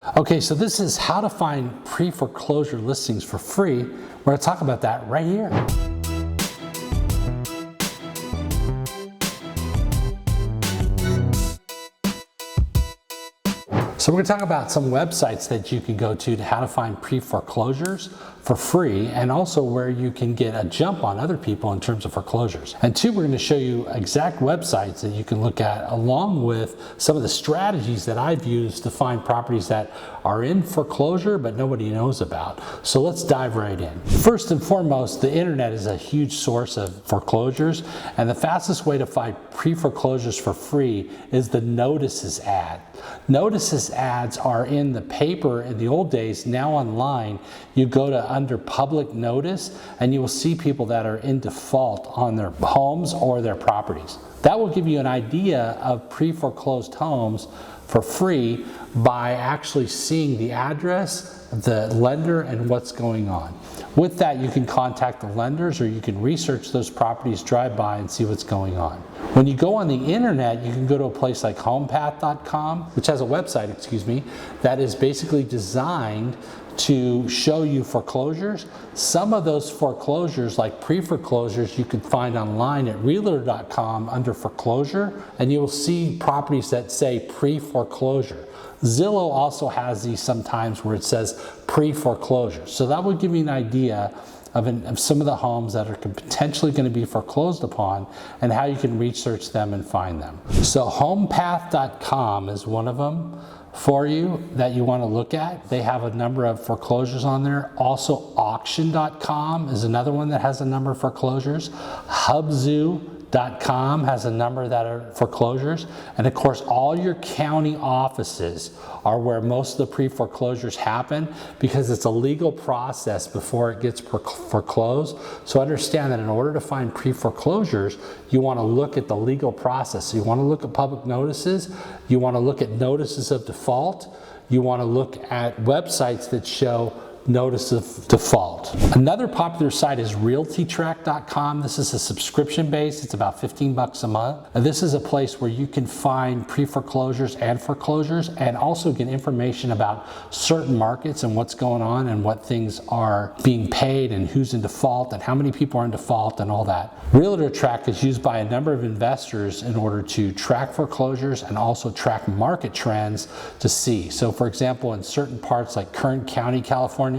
Okay, so this is how to find pre-foreclosure listings for free. We're going to talk about that right here. So we're going to talk about some websites that you can go to how to find pre-foreclosures for free, and also where you can get a jump on other people in terms of foreclosures. And two, we're going to show you exact websites that you can look at, along with some of the strategies that I've used to find properties that are in foreclosure but nobody knows about. So let's dive right in. First and foremost, the internet is a huge source of foreclosures, and the fastest way to find pre-foreclosures for free is the notices ad. Notices ads are in the paper in the old days. Now online, you go to under public notice and you will see people that are in default on their homes or their properties. That will give you an idea of pre-foreclosed homes for free by actually seeing the address, the lender, and what's going on. With that, you can contact the lenders, or you can research those properties, drive by, and see what's going on. When you go on the internet, you can go to a place like homepath.com, which has a website, that is basically designed to show you foreclosures. Some of those foreclosures, like pre-foreclosures, you can find online at realtor.com under foreclosure, and you will see properties that say pre-foreclosure. Zillow also has these sometimes where it says pre-foreclosure. So that will give you an idea of some of the homes that are potentially going to be foreclosed upon and how you can research them and find them. So homepath.com is one of them for you that you want to look at. They have a number of foreclosures on there. Also auction.com is another one that has a number of foreclosures. Hubzu.com has a number that are foreclosures. And of course, all your county offices are where most of the pre-foreclosures happen, because it's a legal process before it gets foreclosed. So understand that in order to find pre-foreclosures, you want to look at the legal process. So you want to look at public notices, you want to look at notices of default, you want to look at websites that show notice of default. Another popular site is RealtyTrac.com. This is a subscription base. It's about 15 bucks a month. And this is a place where you can find pre-foreclosures and foreclosures, and also get information about certain markets and what's going on and what things are being paid and who's in default and how many people are in default and all that. RealtyTrac is used by a number of investors in order to track foreclosures and also track market trends to see. So for example, in certain parts like Kern County, California,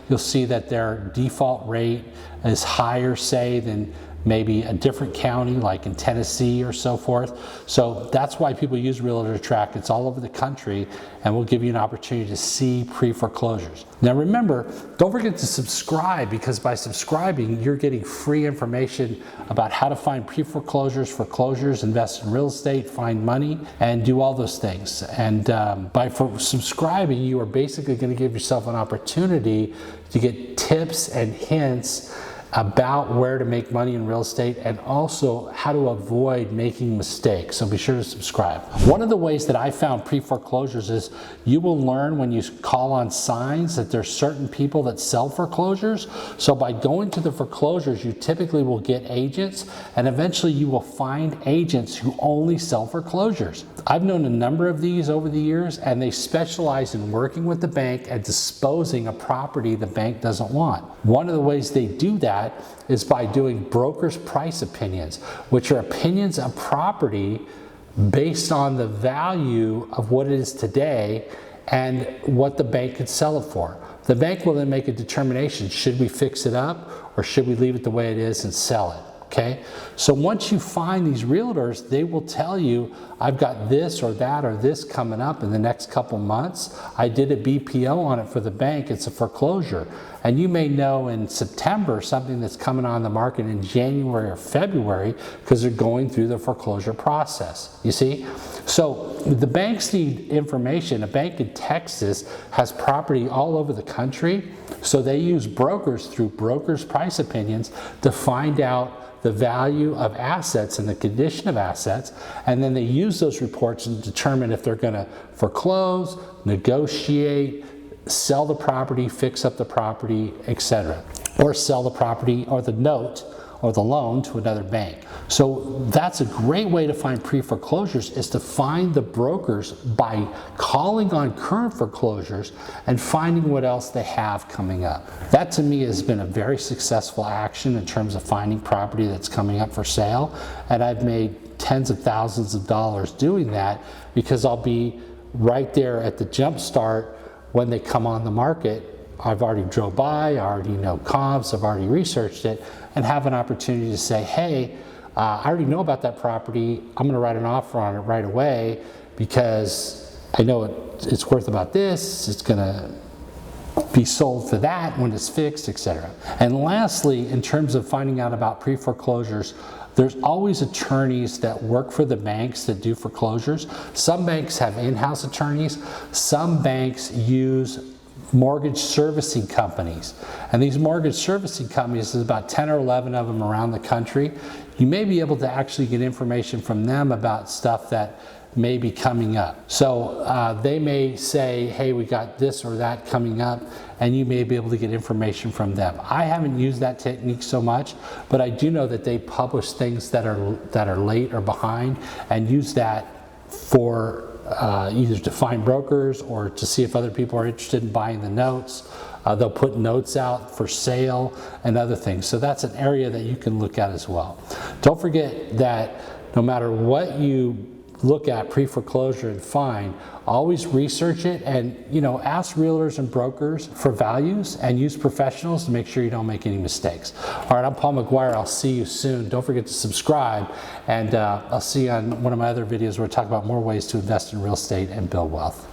you'll see that their default rate is higher, say, than maybe a different county like in Tennessee or so forth. So that's why people use RealtyTrac. It's all over the country, and will give you an opportunity to see pre-foreclosures. Now remember, don't forget to subscribe, because by subscribing, you're getting free information about how to find pre-foreclosures, foreclosures, invest in real estate, find money, and do all those things. And by subscribing, you are basically going to give yourself an opportunity to get tips and hints about where to make money in real estate, and also how to avoid making mistakes. So be sure to subscribe. One of the ways that I found pre-foreclosures is you will learn when you call on signs that there's certain people that sell foreclosures. So by going to the foreclosures, you typically will get agents, and eventually you will find agents who only sell foreclosures. I've known a number of these over the years, and they specialize in working with the bank and disposing a property the bank doesn't want. One of the ways they do that is by doing broker's price opinions, which are opinions of property based on the value of what it is today and what the bank could sell it for. The bank will then make a determination: should we fix it up, or should we leave it the way it is and sell it? Okay, so once you find these realtors, they will tell you, I've got this or that or this coming up in the next couple months. I did a BPO on it for the bank. It's a foreclosure. And you may know in September something that's coming on the market in January or February, because they're going through the foreclosure process, you see? So the banks need information. A bank in Texas has property all over the country, so they use brokers through brokers' price opinions to find out the value of assets and the condition of assets, and then they use those reports to determine if they're going to foreclose, negotiate, sell the property, fix up the property, etc., or sell the property or the note or the loan to another bank. So that's a great way to find pre-foreclosures, is to find the brokers by calling on current foreclosures and finding what else they have coming up. That to me has been a very successful action in terms of finding property that's coming up for sale, and I've made tens of thousands of dollars doing that because I'll be right there at the jump start when they come on the market. I've already drove by, I already know comps, I've already researched it, and have an opportunity to say, hey, I already know about that property, I'm gonna write an offer on it right away because I know it's worth about this, it's gonna be sold for that when it's fixed, etc. And lastly, in terms of finding out about pre-foreclosures, there's always attorneys that work for the banks that do foreclosures. Some banks have in-house attorneys, some banks use mortgage servicing companies. And these mortgage servicing companies, there's about 10 or 11 of them around the country. You may be able to actually get information from them about stuff that may be coming up. So they may say, hey, we got this or that coming up, and you may be able to get information from them. I haven't used that technique so much, but I do know that they publish things that are late or behind, and use that for either to find brokers or to see if other people are interested in buying the notes. They'll put notes out for sale and other things. So that's an area that you can look at as well. Don't forget that no matter what you look at pre-foreclosure and find, always research it, and ask realtors and brokers for values, and use professionals to make sure you don't make any mistakes. All right, I'm Paul Maguire. I'll see you soon. Don't forget to subscribe, and I'll see you on one of my other videos where I talk about more ways to invest in real estate and build wealth.